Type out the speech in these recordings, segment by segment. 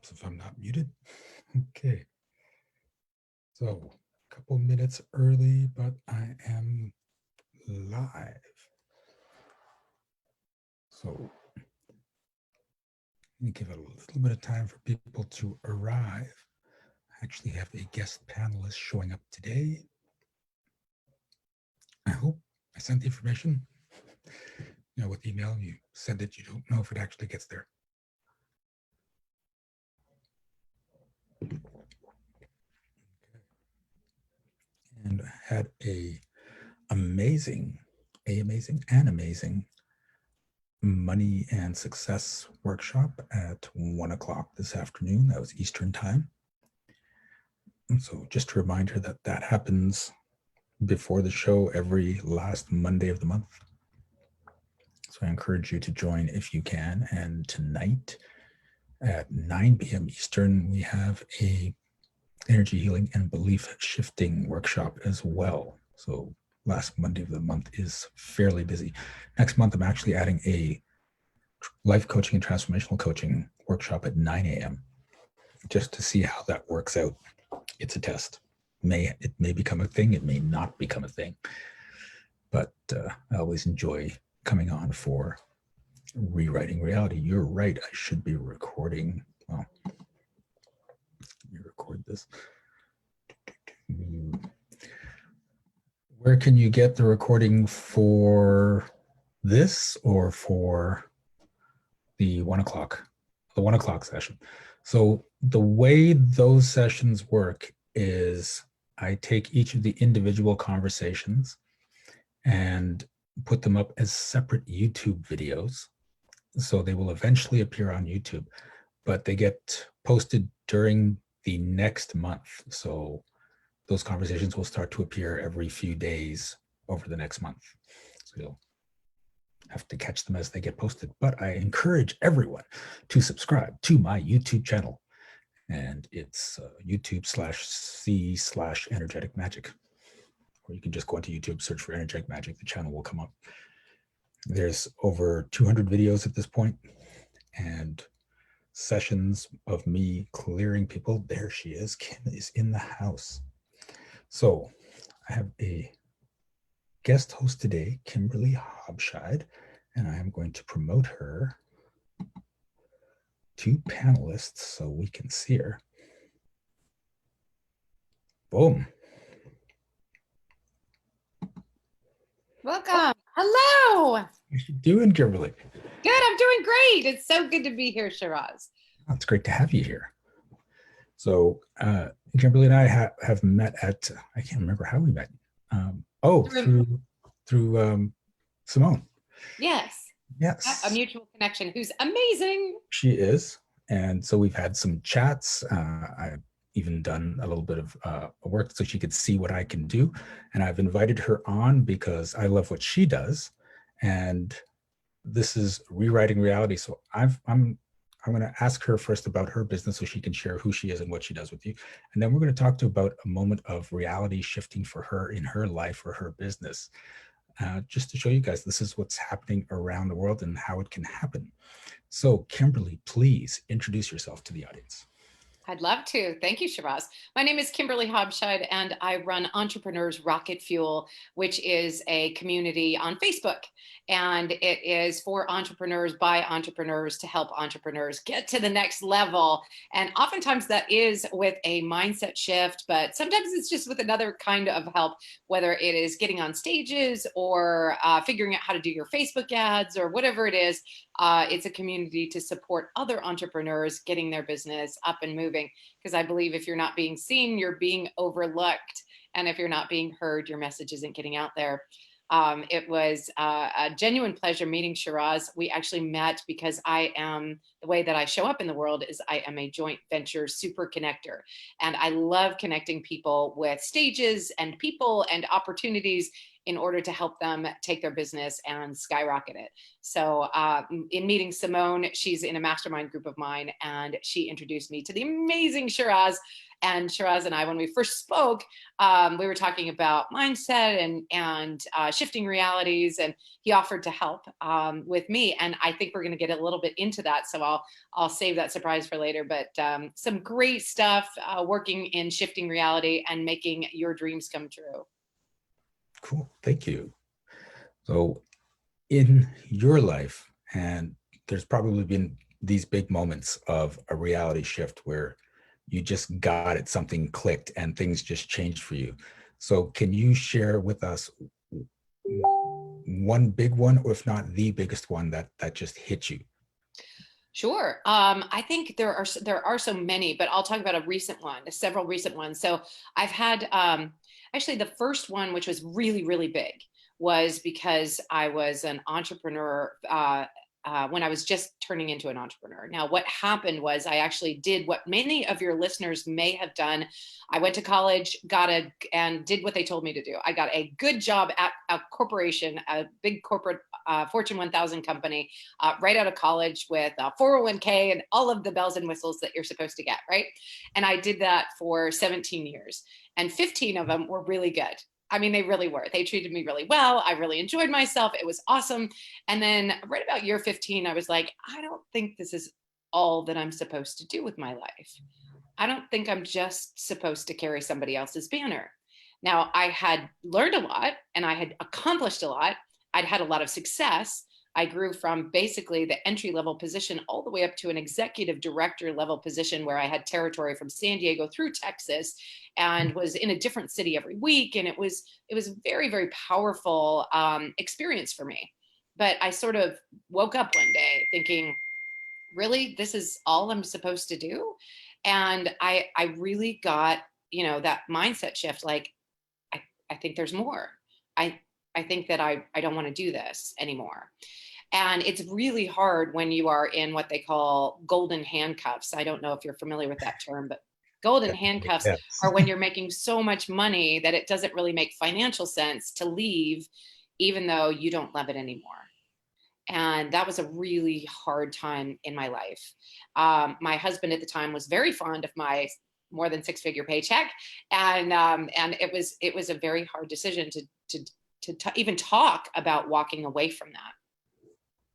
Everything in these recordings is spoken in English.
helps if I'm not muted. Okay. So a couple minutes early, but I am live. So let me give it a little bit of time for people to arrive. I actually have a guest panelist showing up today. I hope I sent the information. You know, with email, you send it, you don't know if it actually gets there. And I had an amazing money and success workshop at 1 o'clock this afternoon. That was Eastern time. And so just a reminder that that happens before the show every last Monday of the month. So I encourage you to join if you can. And tonight at 9 p.m. Eastern, we have a energy healing and belief shifting workshop as well. So last Monday of the month is fairly busy. Next month, I'm actually adding a life coaching and transformational coaching workshop at 9 a.m. just to see how that works out. It's a test. It may become a thing. It may not become a thing. But I always enjoy coming on for rewriting reality. You're right. I should be recording. Well, let me record this. Where can you get the recording for this or for the 1 o'clock session? So the way those sessions work is I take each of the individual conversations and put them up as separate YouTube videos. So they will eventually appear on YouTube, but they get posted during the next month. So those conversations will start to appear every few days over the next month. So you'll have to catch them as they get posted. But I encourage everyone to subscribe to my YouTube channel. And it's YouTube/C/Energetic Magic. Or you can just go into YouTube, search for Energetic Magic. The channel will come up. There's over 200 videos at this point, and sessions of me clearing people. There she is. Kim is in the house. So I have a guest host today, Kimberly Hobscheid, and I am going to promote her to panelists so we can see her. Boom. Welcome. Hello. How you doing, Kimberly? Good. I'm doing great. It's so good to be here, Shiraz. Oh, it's great to have you here. So Kimberly and I have met at, I can't remember how we met. Through Simone. Yes. Yes. A mutual connection who's amazing. She is. And so we've had some chats. I've even done a little bit of work so she could see what I can do. And I've invited her on because I love what she does. And this is rewriting reality. So I'm going to ask her first about her business so she can share who she is and what she does with you. And then we're going to talk about a moment of reality shifting for her in her life or her business. Just to show you guys, this is what's happening around the world and how it can happen. So Kimberly, please introduce yourself to the audience. I'd love to. Thank you, Shiraz. My name is Kimberly Hobscheid, and I run Entrepreneurs Rocket Fuel, which is a community on Facebook. And it is for entrepreneurs by entrepreneurs to help entrepreneurs get to the next level. And oftentimes that is with a mindset shift, but sometimes it's just with another kind of help, whether it is getting on stages or figuring out how to do your Facebook ads or whatever it is. It's a community to support other entrepreneurs getting their business up and moving, because I believe if you're not being seen, you're being overlooked. And if you're not being heard, your message isn't getting out there. It was a genuine pleasure meeting Shiraz. We actually met because the way that I show up in the world is I am a joint venture super connector. And I love connecting people with stages and people and opportunities in order to help them take their business and skyrocket it. So in meeting Simone, she's in a mastermind group of mine, and she introduced me to the amazing Shiraz. And Shiraz and I, when we first spoke, we were talking about mindset and shifting realities, and he offered to help with me. And I think we're going to get a little bit into that, so I'll save that surprise for later. But some great stuff working in shifting reality and making your dreams come true. Cool. Thank you. So, in your life, and there's probably been these big moments of a reality shift where you just got it, something clicked, and things just changed for you. So, can you share with us one big one, or if not the biggest one that just hit you? Sure. I think there are so many, but I'll talk about a recent one, several recent ones. So I've had actually the first one, which was really, really big, was because I was an entrepreneur when I was just turning into an entrepreneur. Now, what happened was I actually did what many of your listeners may have done. I went to college, and did what they told me to do. I got a good job at a corporation, a big corporate Fortune 1000 company, right out of college with 401k and all of the bells and whistles that you're supposed to get, right? And I did that for 17 years, and 15 of them were really good. I mean, they really were. They treated me really well. I really enjoyed myself. It was awesome. And then right about year 15, I was like, I don't think this is all that I'm supposed to do with my life. I don't think I'm just supposed to carry somebody else's banner. Now, I had learned a lot and I had accomplished a lot. I'd had a lot of success. I grew from basically the entry level position all the way up to an executive director level position where I had territory from San Diego through Texas and was in a different city every week. And it was a very, very powerful experience for me. But I sort of woke up one day thinking, really, this is all I'm supposed to do? And I really got, that mindset shift. Like, I think there's more. I, I think that I don't want to do this anymore. And it's really hard when you are in what they call golden handcuffs. I don't know if you're familiar with that term, but golden Definitely. handcuffs Yes. are when you're making so much money that it doesn't really make financial sense to leave, even though you don't love it anymore. And that was a really hard time in my life. My husband at the time was very fond of my more than six-figure paycheck, and it was a very hard decision to even talk about walking away from that.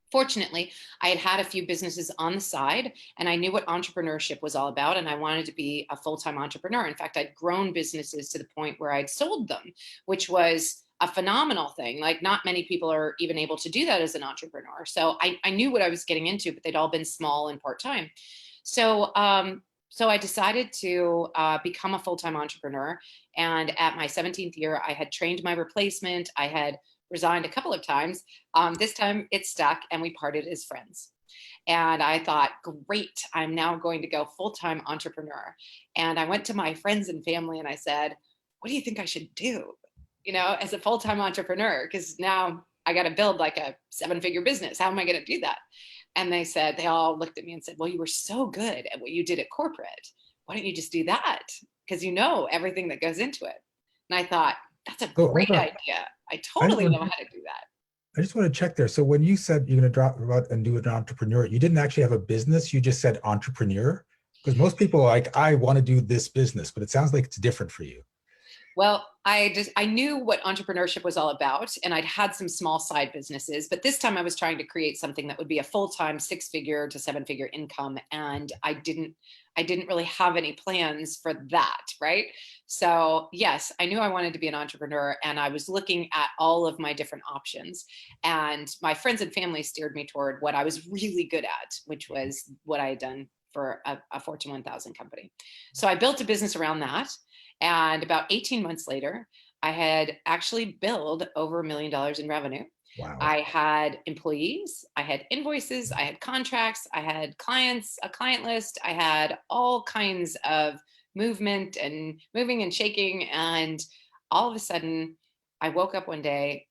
Fortunately, I had had a few businesses on the side and I knew what entrepreneurship was all about. And I wanted to be a full time entrepreneur. In fact, I'd grown businesses to the point where I'd sold them, which was a phenomenal thing. Like, not many people are even able to do that as an entrepreneur. So I knew what I was getting into, but they'd all been small and part time. So I decided to become a full time entrepreneur. And at my 17th year, I had trained my replacement. I had resigned a couple of times. This time it stuck and we parted as friends. And I thought, great, I'm now going to go full time entrepreneur. And I went to my friends and family and I said, what do you think I should do? As a full time entrepreneur, because now I got to build like a 7-figure business. How am I going to do that? And they all looked at me and said, well, you were so good at what you did at corporate. Why don't you just do that? Because you know everything that goes into it. And I thought, that's a So great hold on. idea. I I just totally want know to, how to do that. I just want to check there. So when you said you're going to drop out and do an entrepreneur, you didn't actually have a business. You just said entrepreneur. Because most people are like, I want to do this business, but it sounds like it's different for you. Well, I knew what entrepreneurship was all about, and I'd had some small side businesses, but this time I was trying to create something that would be a full-time 6-figure to 7-figure income, and I didn't really have any plans for that, right? So, yes, I knew I wanted to be an entrepreneur, and I was looking at all of my different options, and my friends and family steered me toward what I was really good at, which was what I had done for a Fortune 1000 company. So I built a business around that. And about 18 months later, I had actually billed over $1 million in revenue. Wow. I had employees, I had invoices, I had contracts, I had clients, a client list, I had all kinds of movement and moving and shaking. And all of a sudden, I woke up one day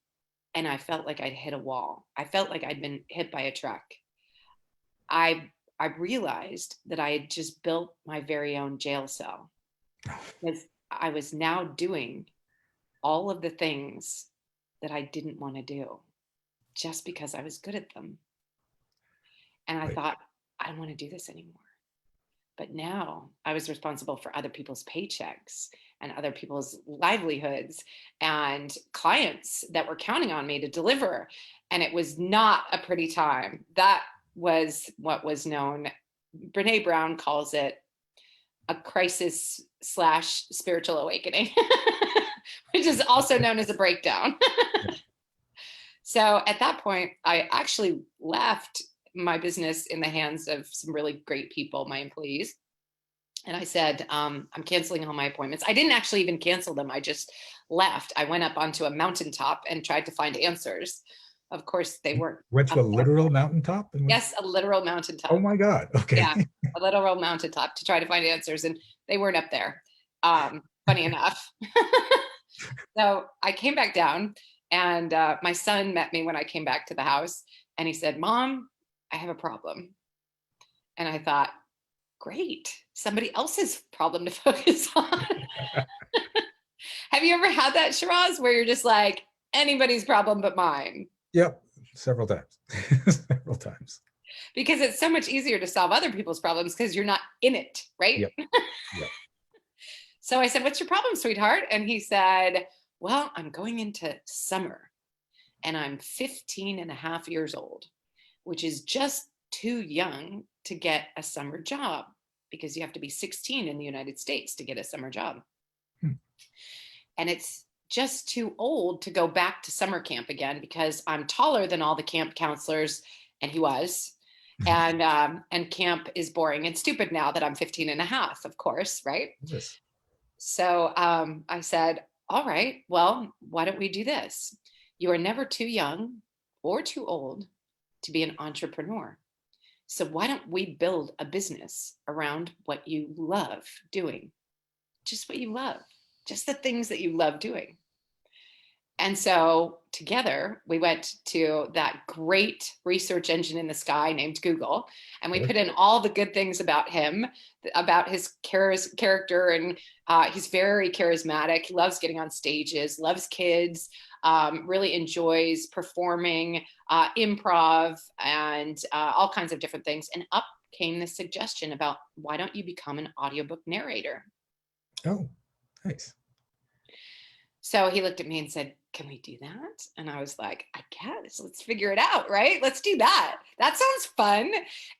and I felt like I'd hit a wall. I felt like I'd been hit by a truck. I realized that I had just built my very own jail cell because I was now doing all of the things that I didn't want to do just because I was good at them. And I Right. thought, I don't want to do this anymore. But now I was responsible for other people's paychecks and other people's livelihoods and clients that were counting on me to deliver. And it was not a pretty time. That was what was known, Brene Brown calls it a crisis slash spiritual awakening, which is also known as a breakdown. So at that point, I actually left my business in the hands of some really great people, my employees. And I said, I'm canceling all my appointments. I didn't actually even cancel them. I just left. I went up onto a mountaintop and tried to find answers. Of course, they weren't. Went to a literal mountaintop? Yes, a literal mountaintop. Oh my God. Okay. Yeah, a literal mountaintop to try to find answers. And they weren't up there, funny enough. So I came back down, and my son met me when I came back to the house, and he said, Mom, I have a problem. And I thought, great, somebody else's problem to focus on. Have you ever had that, Shiraz, where you're just like, anybody's problem but mine? Yep, several times. Several times. Because it's so much easier to solve other people's problems because you're not in it, right? Yep. Yep. So I said, what's your problem, sweetheart? And he said, well, I'm going into summer and I'm 15 and a half years old, which is just too young to get a summer job because you have to be 16 in the United States to get a summer job. And it's just too old to go back to summer camp again because I'm taller than all the camp counselors, and he was. And camp is boring and stupid now that I'm 15 and a half, of course, right? Yes. So I said, all right, well, why don't we do this? You are never too young or too old to be an entrepreneur. So why don't we build a business around what you love doing? Just what you love, just the things that you love doing. And so together we went to that great research engine in the sky named Google, and we put in all the good things about him, about his character, and he's very charismatic. He loves getting on stages, loves kids, really enjoys performing, improv, and all kinds of different things. And up came the suggestion about, why don't you become an audiobook narrator? Oh, nice. So he looked at me and said, can we do that? And I was like, I guess, let's figure it out, right? Let's do that. That sounds fun.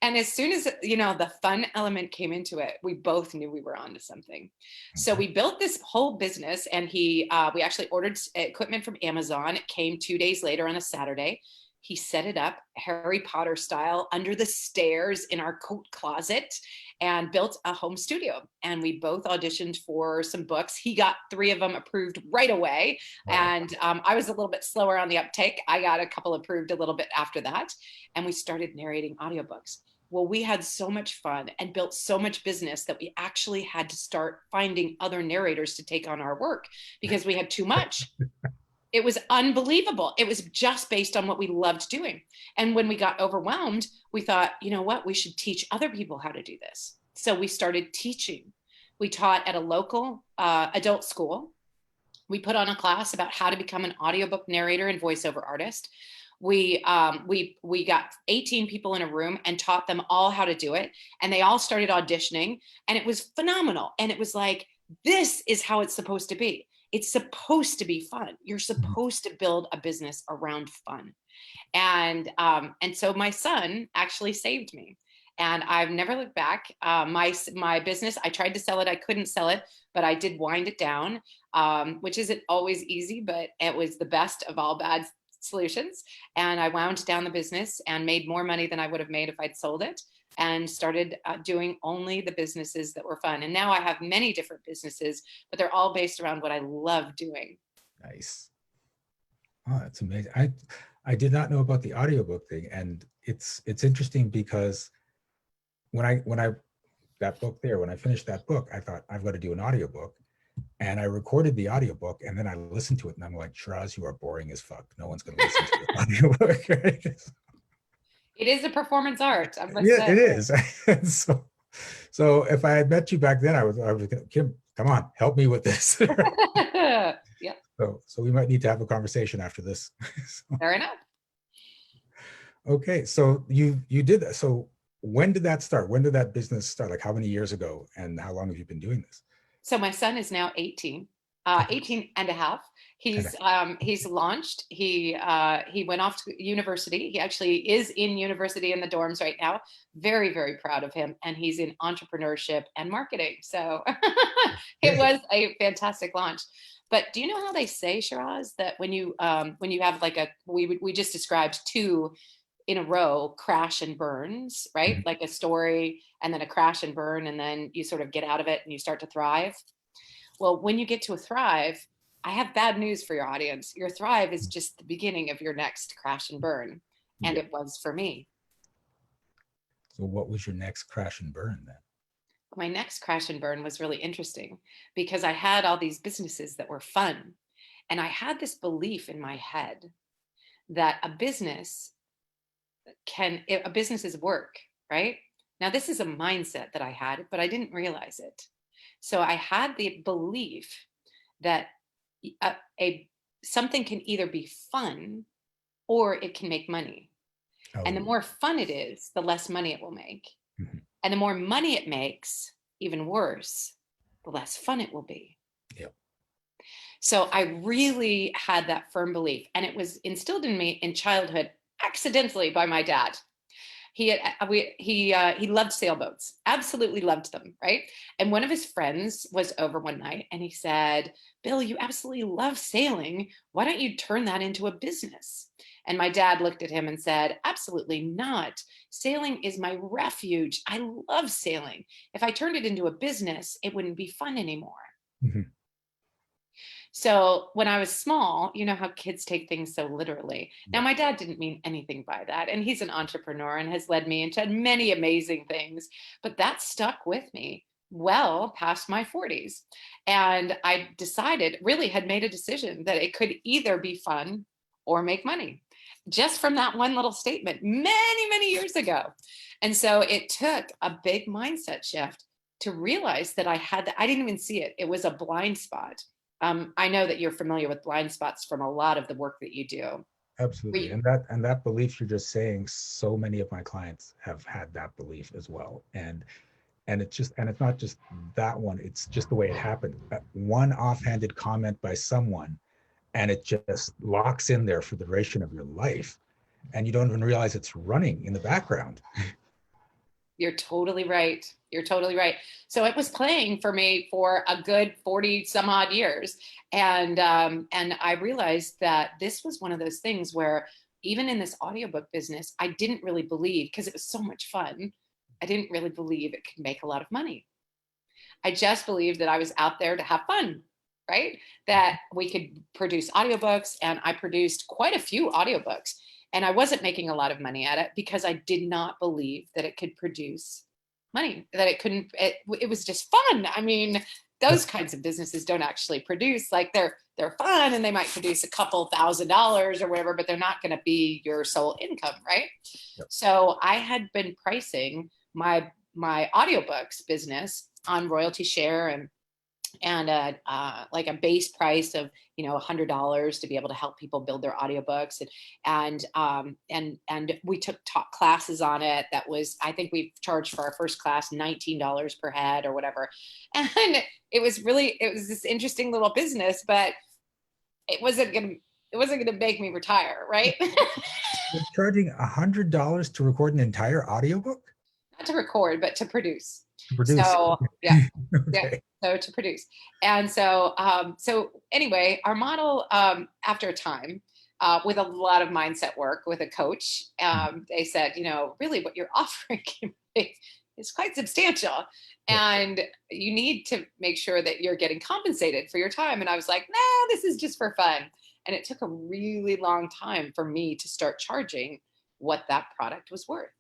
And as soon as, the fun element came into it, we both knew we were onto something. So we built this whole business, and we actually ordered equipment from Amazon. It came 2 days later on a Saturday. He set it up Harry Potter style under the stairs in our coat closet and built a home studio. And we both auditioned for some books. He got 3 of them approved right away. And I was a little bit slower on the uptake. I got a couple approved a little bit after that. And we started narrating audiobooks. Well, we had so much fun and built so much business that we actually had to start finding other narrators to take on our work because we had too much. It was unbelievable. It was just based on what we loved doing. And when we got overwhelmed, we thought, you know what, we should teach other people how to do this. So we started teaching. We taught at a local adult school. We put on a class about how to become an audiobook narrator and voiceover artist. We got 18 people in a room and taught them all how to do it. And they all started auditioning, and it was phenomenal. And it was like, this is how it's supposed to be. It's supposed to be fun. You're supposed to build a business around fun. And so my son actually saved me. And I've never looked back. My business, I tried to sell it. I couldn't sell it, but I did wind it down, which isn't always easy, but it was the best of all bad solutions. And I wound down the business and made more money than I would have made if I'd sold it, and started doing only the businesses that were fun. And now I have many different businesses, but they're all based around what I love doing. Nice. Oh, that's amazing. I did not know about the audiobook thing. And it's interesting because when I finished that book, I thought, I've got to do an audiobook. And I recorded the audiobook, and then I listened to it, and I'm like, Shiraz, you are boring as fuck. No one's going to listen to the audiobook. Right? It is a performance art. Yeah, it is. So if I had met you back then, I was Kim, come on, help me with this. Yeah. So we might need to have a conversation after this. Fair enough. Okay, so you did that. So when did that start? When did that business start? Like how many years ago, and how long have you been doing this? So my son is now 18, Okay. 18 and a half. And He's launched. He went off to university. He actually is in university in the dorms right now. Very, very proud of him. And he's in entrepreneurship and marketing. So it okay. was a fantastic launch. But do you know how they say, Shiraz, that when you have like we just described two in a row crash and burns, right? Mhm. Like a story and then a crash and burn, and then you sort of get out of it and you start to thrive. Well, when you get to a thrive, I have bad news for your audience. Your thrive is just the beginning of your next crash and burn. And Yeah. it was for me. So what was your next crash and burn then? My next crash and burn was really interesting because I had all these businesses that were fun. And I had this belief in my head that a business is work, right? Now, this is a mindset that I had, but I didn't realize it. So I had the belief that a, a something can either be fun or it can make money. And the Oh, more fun it is, the less money it will make. mhm. And the more money it makes, even worse, the less fun it will be. Yeah. So I really had that firm belief. And it was instilled in me in childhood accidentally by my dad. He loved sailboats, absolutely loved them, right? And one of his friends was over one night and he said, "Bill, you absolutely love sailing. Why don't you turn that into a business?" And my dad looked at him and said, "Absolutely not. Sailing is my refuge. I love sailing. If I turned it into a business, it wouldn't be fun anymore." Mhm. So when I was small, you know how kids take things so literally. Now, Yeah. my dad didn't mean anything by that. And he's an entrepreneur and has led me into many amazing things. But that stuck with me well past my 40s. And I decided, really had made a decision that it could either be fun or make money just from that one little statement many, many years ago. And so it took a big mindset shift to realize that I didn't even see it. It was a blind spot. I know that you're familiar with blind spots from a lot of the work that you do. Absolutely. We, And that belief you're just saying, so many of my clients have had that belief as well. And it's not just that one, it's just the way it happened. One offhanded comment by someone, and it just locks in there for the duration of your life. And you don't even realize it's running in the background. you're totally right. You're totally right. So it was playing for me for a good 40 some odd years. And I realized that this was one of those things where even in this audiobook business, I didn't really believe because it was so much fun. I didn't really believe it could make a lot of money. I just believed that I was out there to have fun, right? That we could produce audiobooks, and I produced quite a few audiobooks. And I wasn't making a lot of money at it because I did not believe that it could produce money, that it was just fun. I mean, Yeah. those kinds of businesses don't actually produce, like they're fun and they might produce a couple $1,000s or whatever, but they're not going to be your sole income, right? Yep. So I had been pricing my audiobooks business on royalty share and like a base price of $100 to be able to help people build their audiobooks and we took top classes on it. That was, I think we charged for our first class $19 per head or whatever. And it was this interesting little business, but it wasn't gonna it wasn't gonna make me retire, right? You're charging $100 to record an entire audiobook? Not to record, but to produce. To produce? So yeah, yeah. Okay. So to produce, and so anyway, our model after a time. With a lot of mindset work with a coach, they said, really what you're offering is quite substantial. Yeah. And you need to make sure that you're getting compensated for your time. And I was like, nah, this is just for fun. And it took a really long time for me to start charging what that product was worth.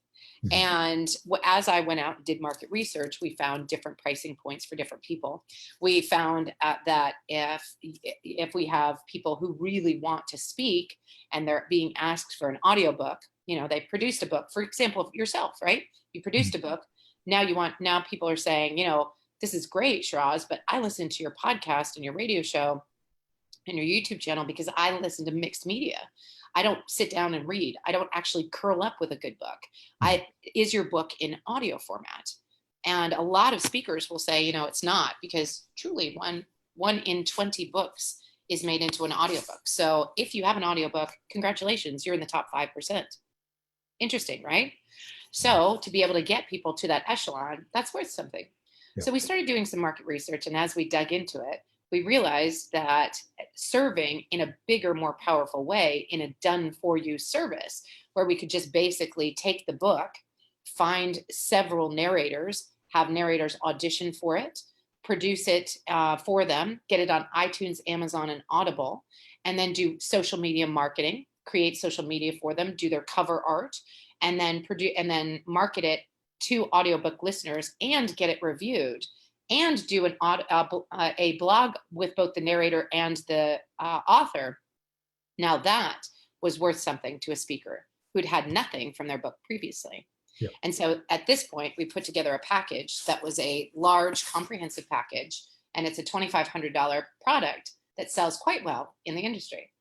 Mhm. And as I went out and did market research, we found different pricing points for different people. We found that if we have people who really want to speak and they're being asked for an audiobook, they produced a book, for example, yourself, right? You Mhm. produced a book. Now people are saying, this is great, Shiraz, but I listened to your podcast and your radio show and your YouTube channel because I listen to mixed media. I don't sit down and read. I don't actually curl up with a good book. Mhm. Is your book in audio format? And a lot of speakers will say, it's not, because truly one in 20 books is made into an audiobook. So if you have an audiobook, congratulations, you're in the top 5%. Interesting, right? So to be able to get people to that echelon, that's worth something. Yeah. So we started doing some market research, and as we dug into it, we realized that serving in a bigger, more powerful way in a done for you service, where we could just basically take the book, find several narrators, have narrators audition for it, produce it for them, get it on iTunes, Amazon, and Audible, and then do social media marketing, create social media for them, do their cover art, and then produce and then market it to audiobook listeners and get it reviewed, and do a blog with both the narrator and the author. Now that was worth something to a speaker who'd had nothing from their book previously. Yeah. And so at this point, we put together a package that was a large, comprehensive package, and it's a $2,500 product that sells quite well in the industry.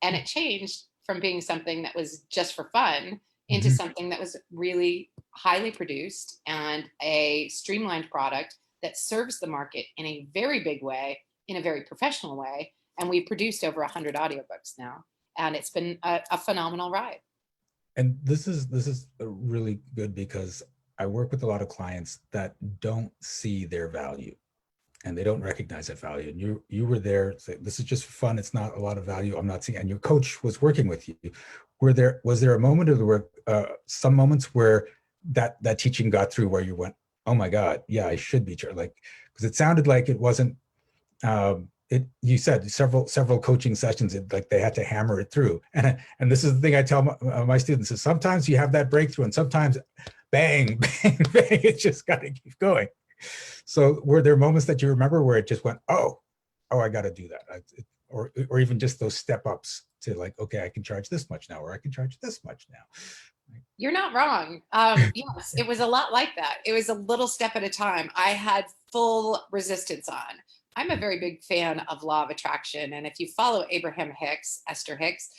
And it changed from being something that was just for fun into Mhm. something that was really highly produced and a streamlined product that serves the market in a very big way, in a very professional way. And we've produced over 100 audiobooks now. And it's been a phenomenal ride. And this is really good because I work with a lot of clients that don't see their value and they don't recognize that value. And you were there. So this is just fun. It's not a lot of value. I'm not seeing. And your coach was working with you. Was there a moment of the work? Some moments where that teaching got through where you went, oh my God, yeah, I should be like, because it sounded like it wasn't. You said several coaching sessions, like they had to hammer it through. And this is the thing I tell my students is sometimes you have that breakthrough and sometimes bang, bang, bang, it just got to keep going. So were there moments that you remember where it just went, oh, I got to do that? Or even just those step ups to like, okay, I can charge this much now, or I can charge this much now. You're not wrong. Yes, it was a lot like that. It was a little step at a time. I had full resistance on. I'm a very big fan of law of attraction. And if you follow Abraham Hicks, Esther Hicks,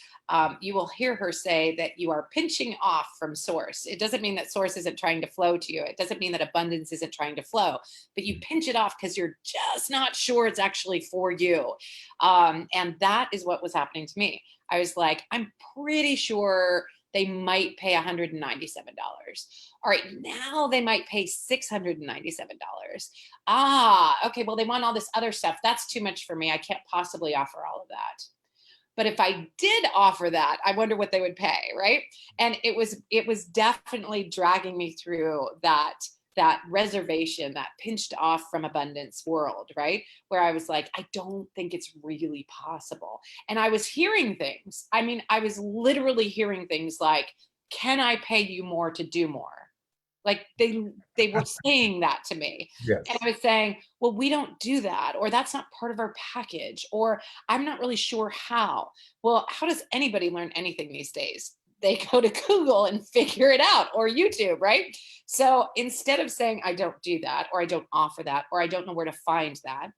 you will hear her say that you are pinching off from source. It doesn't mean that source isn't trying to flow to you. It doesn't mean that abundance isn't trying to flow, but you pinch it off because you're just not sure it's actually for you. And that is what was happening to me. I was like, I'm pretty sure they might pay $197. All right, now they might pay $697. Okay, well, they want all this other stuff. That's too much for me. I can't possibly offer all of that. But if I did offer that, I wonder what they would pay, right? And it was definitely dragging me through that reservation, that pinched off from abundance world, right? Where I was like, I don't think it's really possible. And I was hearing things. I mean, I was literally hearing things like, can I pay you more to do more? Like they were saying that to me. And Yes. I was saying, well, we don't do that, or that's not part of our package, or I'm not really sure how. Well, how does anybody learn anything these days? They go to Google and figure it out, or YouTube, right? So instead of saying, I don't do that, or I don't offer that, or I don't know where to find that,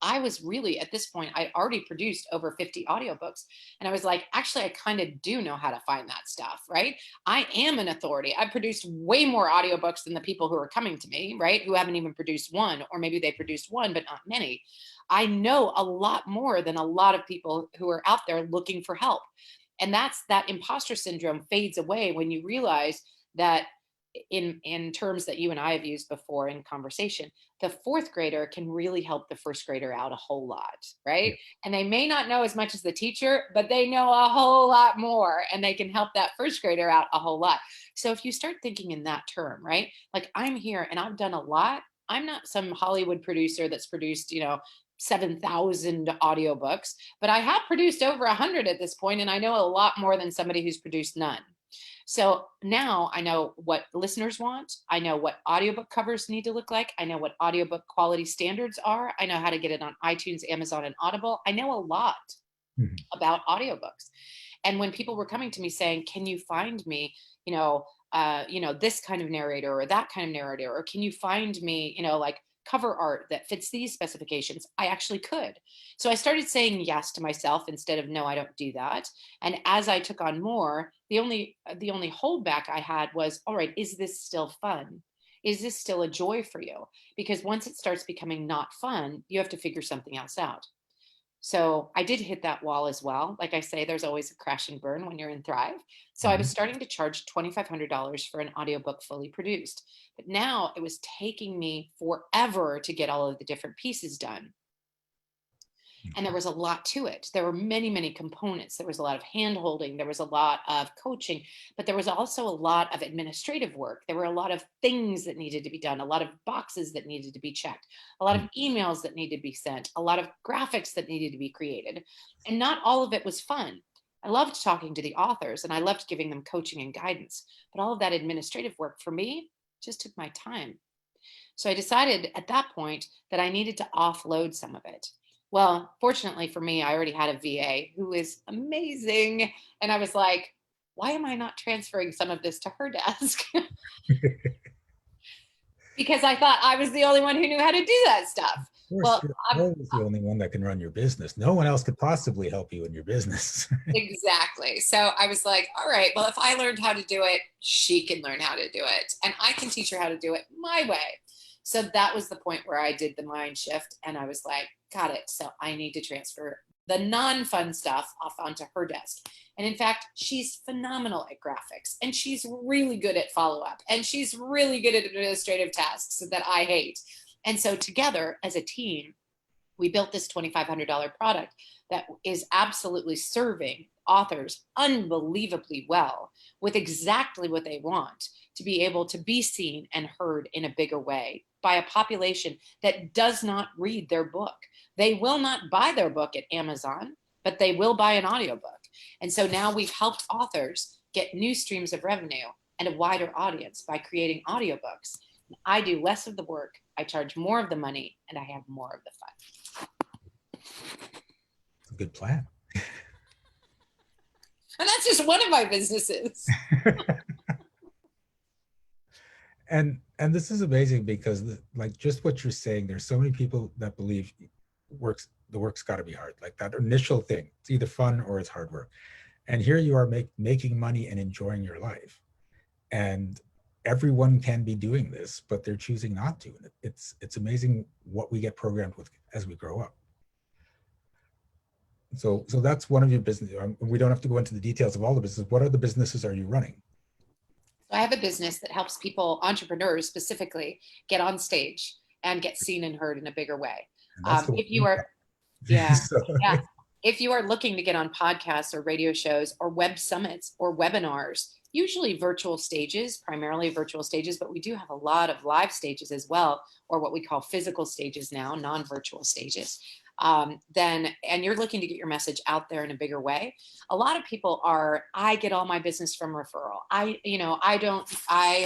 I was really at this point, I already produced over 50 audiobooks. And I was like, actually, I kind of do know how to find that stuff, right? I am an authority. I produced way more audiobooks than the people who are coming to me, right? Who haven't even produced one, or maybe they produced one, but not many. I know a lot more than a lot of people who are out there looking for help. And that imposter syndrome fades away when you realize that in terms that you and I have used before in conversation, the fourth grader can really help the first grader out a whole lot, right? Yeah. And they may not know as much as the teacher, but they know a whole lot more, and they can help that first grader out a whole lot. So if you start thinking in that term, right? Like, I'm here and I've done a lot. I'm not some Hollywood producer that's produced, 7,000 audiobooks, but I have produced over 100 at this point, and I know a lot more than somebody who's produced none. So now I know what listeners want. I know what audiobook covers need to look like. I know what audiobook quality standards are. I know how to get it on iTunes, Amazon, and Audible. I know a lot Mhm. about audiobooks. And when people were coming to me saying, can you find me, this kind of narrator or that kind of narrator, or can you find me, like cover art that fits these specifications, I actually could. So I started saying yes to myself instead of no, I don't do that. And as I took on more, the only holdback I had was, all right, is this still fun? Is this still a joy for you? Because once it starts becoming not fun, you have to figure something else out. So I did hit that wall as well. Like I say, there's always a crash and burn when you're in Thrive. So I was Mhm. starting to charge $2,500 for an audiobook fully produced. But now it was taking me forever to get all of the different pieces done. And there was a lot to it. There were many, many components. There was a lot of hand holding. There was a lot of coaching, but there was also a lot of administrative work. There were a lot of things that needed to be done, a lot of boxes that needed to be checked, a lot of Mhm. emails that needed to be sent, a lot of graphics that needed to be created. And not all of it was fun. I loved talking to the authors and I loved giving them coaching and guidance, but all of that administrative work for me just took my time. So I decided at that point that I needed to offload some of it. Well, fortunately for me, I already had a VA who is amazing. And I was like, why am I not transferring some of this to her desk? Because I thought I was the only one who knew how to do that stuff. Of course, Well, you're I'm, always the only one that can run your business. No one else could possibly help you in your business. exactly. So I was like, all right, well, if I learned how to do it, she can learn how to do it. And I can teach her how to do it my way. So that was the point where I did the mind shift. And I was like, got it. So I need to transfer the non fun stuff off onto her desk. And in fact, she's phenomenal at graphics and she's really good at follow up and she's really good at administrative tasks that I hate. And so together as a team, we built this $2,500 product that is absolutely serving authors unbelievably well with exactly what they want to be able to be seen and heard in a bigger way by a population that does not read their book. They will not buy their book at Amazon, but they will buy an audiobook. And so now we've helped authors get new streams of revenue and a wider audience by creating audiobooks. I do less of the work, I charge more of the money, and I have more of the fun. It's a good plan. And that's just one of my businesses. And this is amazing because like just what you're saying, there's so many people that believe the work's got to be hard, like that initial thing. It's either fun or it's hard work. And here you are making money and enjoying your life. And everyone can be doing this, but they're choosing not to. And it's amazing what we get programmed with as we grow up. So that's one of your business. We don't have to go into the details of all the businesses. What other businesses are you running? So I have a business that helps people, entrepreneurs specifically, get on stage and get seen and heard in a bigger way. And that's the If you are, yeah, so, yeah. If you are looking to get on podcasts or radio shows or web summits or webinars, usually virtual stages, primarily virtual stages, but we do have a lot of live stages as well, or what we call physical stages now, non-virtual stages. Then, and you're looking to get your message out there in a bigger way. A lot of people are, I get all my business from referral. I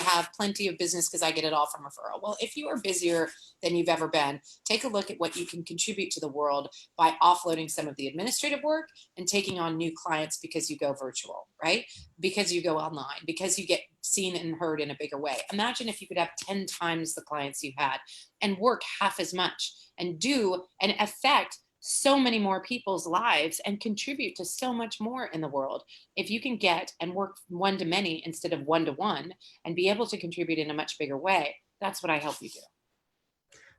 have plenty of business because I get it all from referral. Well, if you are busier than you've ever been, take a look at what you can contribute to the world by offloading some of the administrative work and taking on new clients because you go virtual, right? Because you go online, because you get seen and heard in a bigger way. Imagine if you could have 10 times the clients you had and work half as much and do and affect so many more people's lives and contribute to so much more in the world. If you can get and work one to many instead of one to one and be able to contribute in a much bigger way, that's what I help you do.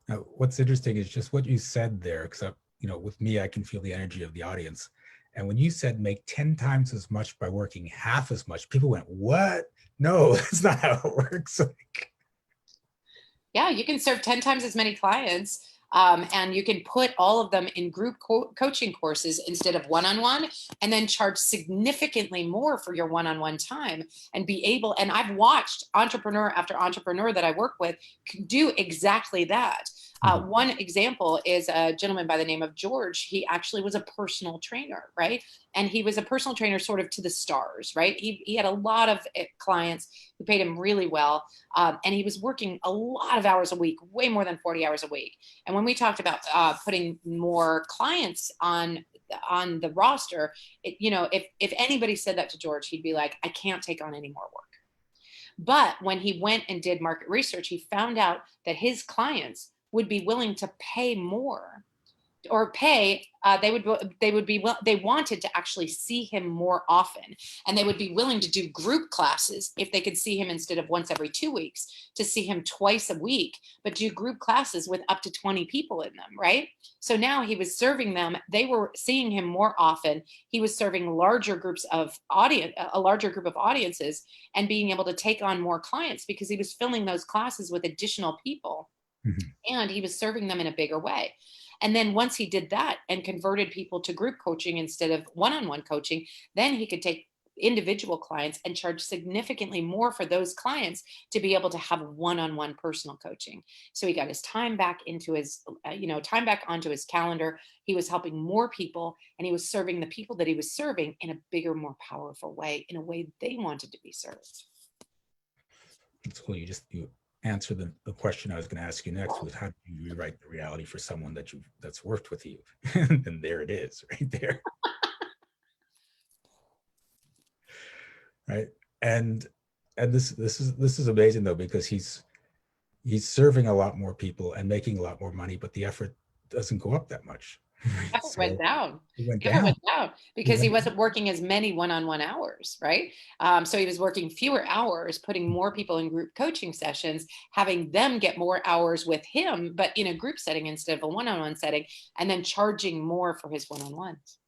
now, what's interesting is just what you said there, because with me, I can feel the energy of the audience. And when you said make 10 times as much by working half as much, people went, what? No, that's not how it works. Yeah, you can serve 10 times as many clients. And you can put all of them in group coaching courses instead of one-on-one, and then charge significantly more for your one-on-one time and be able, and I've watched entrepreneur after entrepreneur that I work with do exactly that. One example is a gentleman by the name of George. He actually was a personal trainer, right? And he was a personal trainer sort of to the stars, right? He had a lot of clients who paid him really well. And he was working a lot of hours a week, way more than 40 hours a week. And when we talked about putting more clients on the roster, if anybody said that to George, he'd be like, I can't take on any more work. But when he went and did market research, he found out that his clients would be willing to pay more or pay, they wanted to actually see him more often, and they would be willing to do group classes if they could see him instead of once every 2 weeks, to see him twice a week, but do group classes with up to 20 people in them, right? So now he was serving them, they were seeing him more often, he was serving larger groups of audience, a larger group of audiences, and being able to take on more clients because he was filling those classes with additional people, Mhm. and he was serving them in a bigger way. And then once he did that and converted people to group coaching instead of one-on-one coaching, then he could take individual clients and charge significantly more for those clients to be able to have one-on-one personal coaching. So he got his time back into his time back onto his calendar. He was helping more people, and he was serving the people that he was serving in a bigger, more powerful way, in a way they wanted to be served. It's cool. You answer the question I was going to ask you next, was how do you rewrite the reality for someone that's worked with you? And there it is, right there. Right. And this is amazing though, because he's serving a lot more people and making a lot more money, but the effort doesn't go up that much. Right? Effort went So down. it went Effort down. went down because he wasn't working as many one-on-one hours, right? So he was working fewer hours, putting more people in group coaching sessions, having them get more hours with him, but in a group setting instead of a one-on-one setting, and then charging more for his one-on-ones.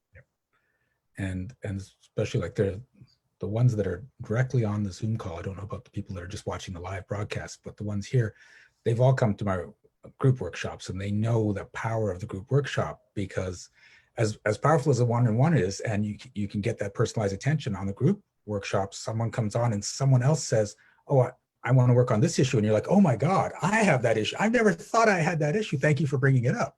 And especially like the ones that are directly on the Zoom call. I don't know about the people that are just watching the live broadcast, but the ones here, they've all come to my group workshops, and they know the power of the group workshop, because as powerful as the one-on-one is, and you can get that personalized attention on the group workshops, someone comes on and someone else says, oh, I want to work on this issue. And you're like, oh my God, I have that issue. I've never thought I had that issue. Thank you for bringing it up.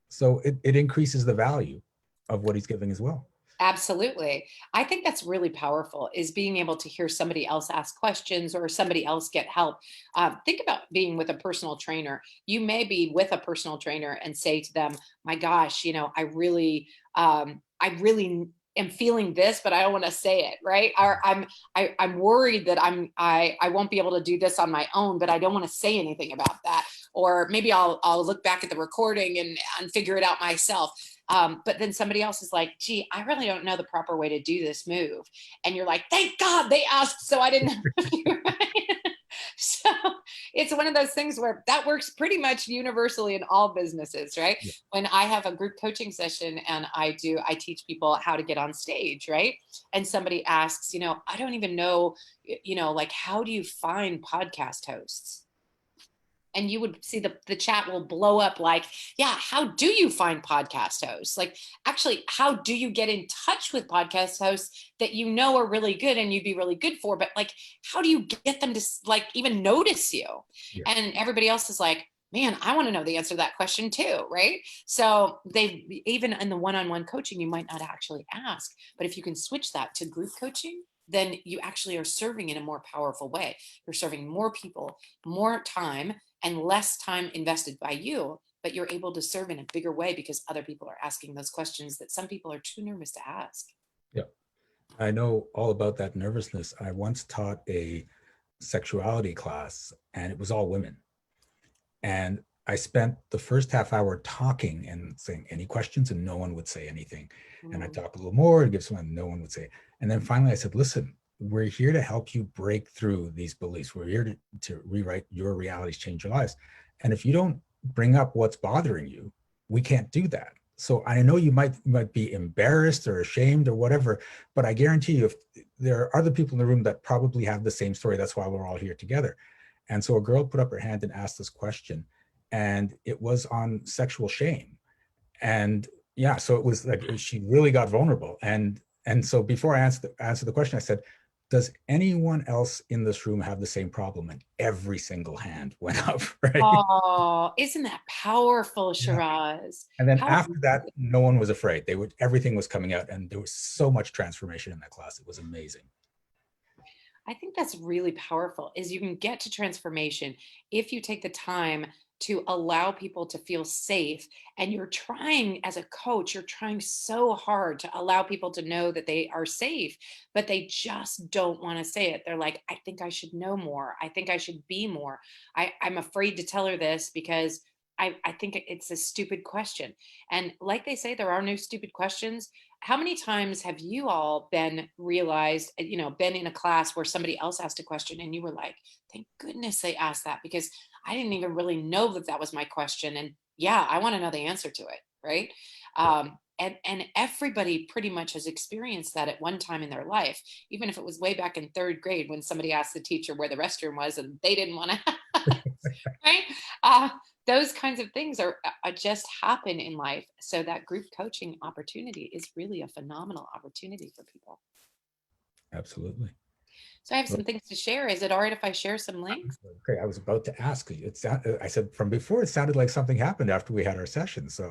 So it increases the value of what he's giving as well. Absolutely. I think that's really powerful, is being able to hear somebody else ask questions or somebody else get help. Think about being with a personal trainer. You may be with a personal trainer and say to them, my gosh, I really am feeling this, but I don't want to say it, right? Or I'm worried that I won't be able to do this on my own, but I don't want to say anything about that. Or maybe I'll look back at the recording and figure it out myself. But then somebody else is like, gee, I really don't know the proper way to do this move. And you're like, thank God they asked, so I didn't. So it's one of those things where that works pretty much universally in all businesses, right? Yeah. When I have a group coaching session and I teach people how to get on stage, right? And somebody asks, I don't even know, like, how do you find podcast hosts? And you would see the chat will blow up like, yeah, how do you find podcast hosts? Like, actually, how do you get in touch with podcast hosts that are really good and you'd be really good for? But like, how do you get them to like even notice you? Yeah. And everybody else is like, man, I want to know the answer to that question too, right? So they, even in the one-on-one coaching, you might not actually ask, but if you can switch that to group coaching, then you actually are serving in a more powerful way. You're serving more people, more time, and less time invested by you, but you're able to serve in a bigger way because other people are asking those questions that some people are too nervous to ask. Yeah. I know all about that nervousness. I once taught a sexuality class, and it was all women. And I spent the first half hour talking and saying any questions, and no one would say anything. And I talked a little more and give someone, no one would say. And then finally I said, listen, we're here to help you break through these beliefs. We're here to rewrite your realities, change your lives. And if you don't bring up what's bothering you, we can't do that. So I know you might be embarrassed or ashamed or whatever, but I guarantee you, if there are other people in the room that probably have the same story, that's why we're all here together. And so a girl put up her hand and asked this question, and it was on sexual shame. And yeah, so it was like she really got vulnerable. And so before I answered the question, I said, does anyone else in this room have the same problem? And every single hand went up, right? Oh, isn't that powerful, Yeah. Shiraz? And then How after that, no one was afraid. Everything was coming out, and there was so much transformation in that class. It was amazing. I think that's really powerful, is you can get to transformation if you take the time to allow people to feel safe. And you're trying, as a coach, you're trying so hard to allow people to know that they are safe, but they just don't want to say it. They're like, I think I should know more. I think I should be more. I'm afraid to tell her this because I think it's a stupid question. And like they say, there are no stupid questions. How many times have you all been realized, been in a class where somebody else asked a question and you were like, thank goodness they asked that, because I didn't even really know that that was my question. And yeah, I want to know the answer to it. Right. And everybody pretty much has experienced that at one time in their life, even if it was way back in third grade when somebody asked the teacher where the restroom was and they didn't want to, right? Uh, those kinds of things are just happen in life. So that group coaching opportunity is really a phenomenal opportunity for people. Absolutely. So I have Well, some things to share. Is it all right if I share some links? okay, I was about to ask you. I said from before, it sounded like something happened after we had our session. So,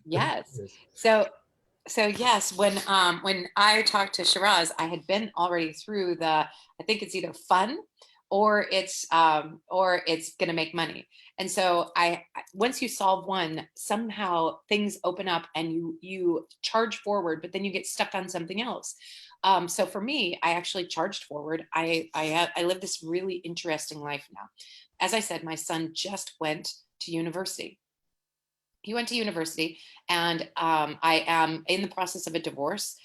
Yes. So yes, when I talked to Shiraz, I had been already through I think it's either fun or it's going to make money. And so once you solve one, somehow things open up and you charge forward, but then you get stuck on something else. So for me, I actually charged forward. I live this really interesting life now. As I said, my son just went to university. He went to university, and I am in the process of a divorce.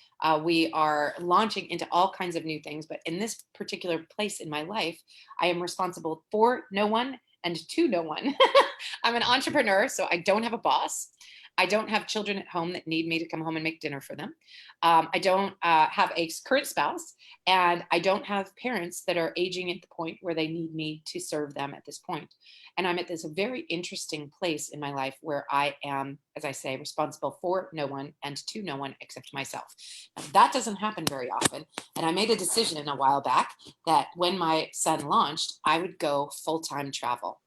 We are launching into all kinds of new things, but in this particular place in my life, I am responsible for no one and to no one. I'm an entrepreneur, so I don't have a boss. I don't have children at home that need me to come home and make dinner for them. I don't have a current spouse, and I don't have parents that are aging at the point where they need me to serve them at this point. And I'm at this very interesting place in my life where I am, as I say, responsible for no one and to no one except myself. Now, that doesn't happen very often. And I made a decision a while back that when my son launched, I would go full-time travel.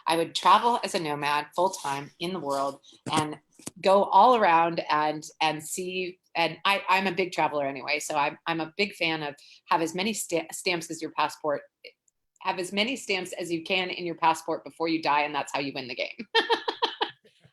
I would travel as a nomad full time in the world and go all around and see. And I'm a big traveler anyway, so I'm a big fan of have as many stamps as your passport. Have as many stamps as you can in your passport before you die, and that's how you win the game.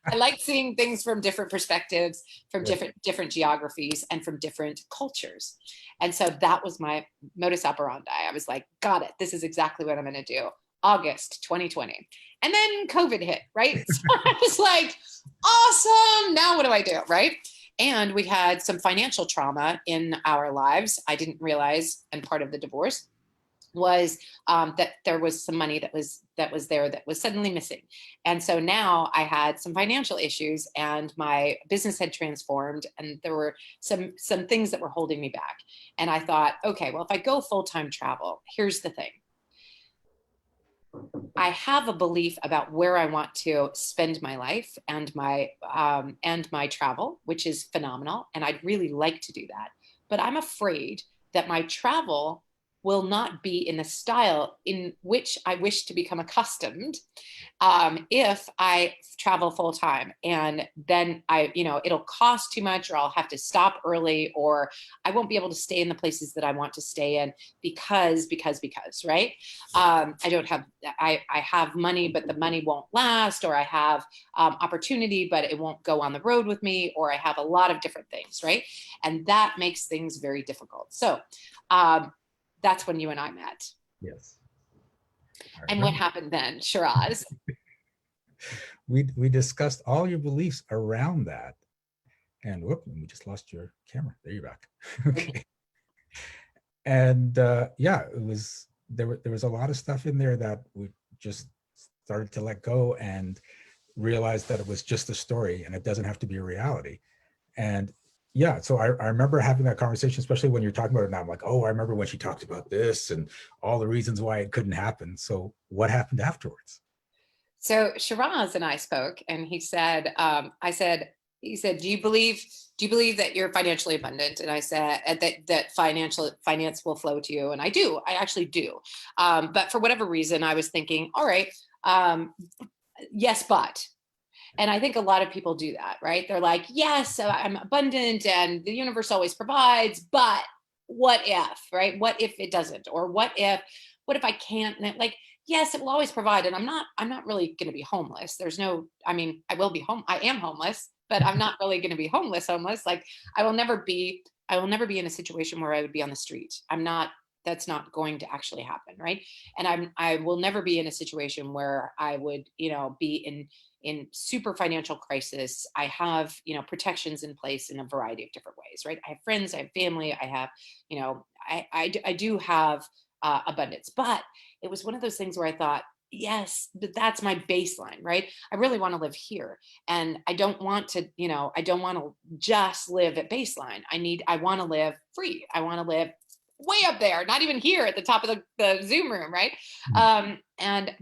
I like seeing things from different perspectives, from yeah. different geographies, and from different cultures. And so that was my modus operandi. I was like, got it. This is exactly what I'm going to do. August 2020. And then COVID hit, right? So I was like, awesome. Now what do I do? Right. And we had some financial trauma in our lives. I didn't realize, and part of the divorce was that there was some money that was there that was suddenly missing. And so now I had some financial issues and my business had transformed and there were some things that were holding me back. And I thought, okay, well, if I go full-time travel, here's the thing. I have a belief about where I want to spend my life and my travel, which is phenomenal, and I'd really like to do that. But I'm afraid that my travel will not be in the style in which I wish to become accustomed if I travel full time. And then it'll cost too much, or I'll have to stop early, or I won't be able to stay in the places that I want to stay in because, right? I don't have, I have money, but the money won't last, or I have opportunity, but it won't go on the road with me, or I have a lot of different things, right? And that makes things very difficult. So, that's when you and I met. Yes. And what happened then, Shiraz? We discussed all your beliefs around that. And whoop, we just lost your camera. There you're back. Okay. And yeah, there was a lot of stuff in there that we just started to let go and realized that it was just a story and it doesn't have to be a reality. And yeah, so I remember having that conversation, especially when you're talking about it now. I'm like, oh, I remember when she talked about this and all the reasons why it couldn't happen. So what happened afterwards? So Shiraz and I spoke, and he said, he said, do you believe that you're financially abundant? And I said that finance will flow to you. And I do, I actually do. But for whatever reason, I was thinking, all right, yes, but. And I think a lot of people do that, right? They're like, yes, I'm abundant and the universe always provides, but what if, right? What if it doesn't? Or what if I can't? And like, yes, it will always provide. And I'm not really going to be homeless. There's no, I mean, I will be home. I am homeless, but I'm not really going to be homeless. Like I will never be, I will never be in a situation where I would be on the street. I'm not, that's not going to actually happen. Right. And I will never be in a situation where I would, be in super financial crisis. I have, protections in place in a variety of different ways. Right. I have friends, I have family, I have, I do have abundance, but it was one of those things where I thought, yes, but that's my baseline, right? I really want to live here. And I don't want to, I don't want to just live at baseline. I want to live free. I want to live way up there, not even here at the top of the Zoom room, right? Mm.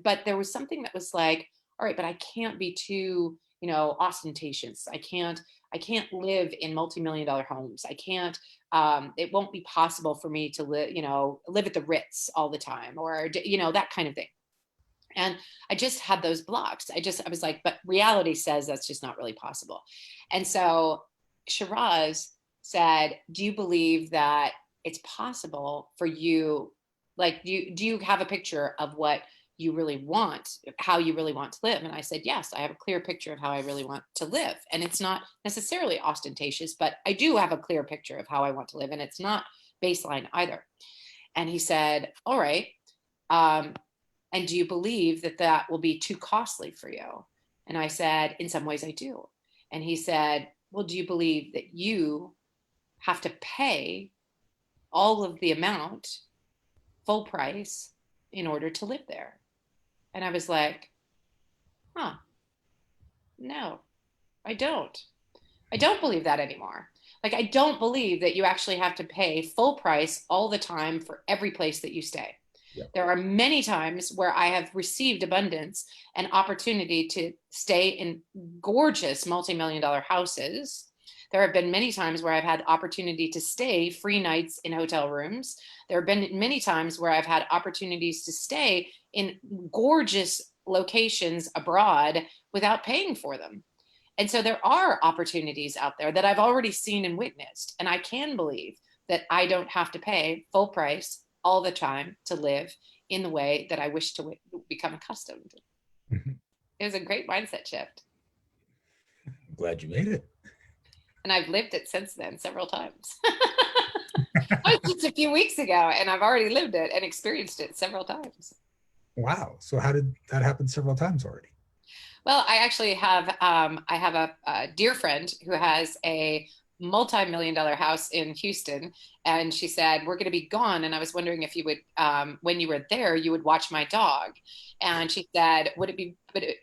But there was something that was like, all right, but I can't be too, ostentatious. I can't live in multi-million dollar homes. I can't, it won't be possible for me to live, live at the Ritz all the time or, that kind of thing. And I just had those blocks. I was like, but reality says that's just not really possible. And so Shiraz said, do you believe that it's possible for you? Like, do you have a picture of what you really want, how you really want to live? And I said, yes, I have a clear picture of how I really want to live. And it's not necessarily ostentatious, but I do have a clear picture of how I want to live. And it's not baseline either. And he said, all right. Um, and do you believe that that will be too costly for you? And I said, in some ways I do. And he said, well, do you believe that you have to pay all of the amount, full price, in order to live there? And I was like, huh, no, I don't. I don't believe that anymore. Like, I don't believe that you actually have to pay full price all the time for every place that you stay. Yeah. There are many times where I have received abundance and opportunity to stay in gorgeous multi-million dollar houses. There have been many times where I've had opportunity to stay free nights in hotel rooms. There have been many times where I've had opportunities to stay in gorgeous locations abroad without paying for them. And so there are opportunities out there that I've already seen and witnessed. And I can believe that I don't have to pay full price all the time to live in the way that I wish to become accustomed. Mhm. It was a great mindset shift. I'm glad you made it. And I've lived it since then several times. That was just a few weeks ago, and I've already lived it and experienced it several times. Wow. So how did that happen several times already? Well, I actually have a dear friend who has a multi-million dollar house in Houston, and she said we're going to be gone, and I was wondering if you would, when you were there, you would watch my dog. And she said, would it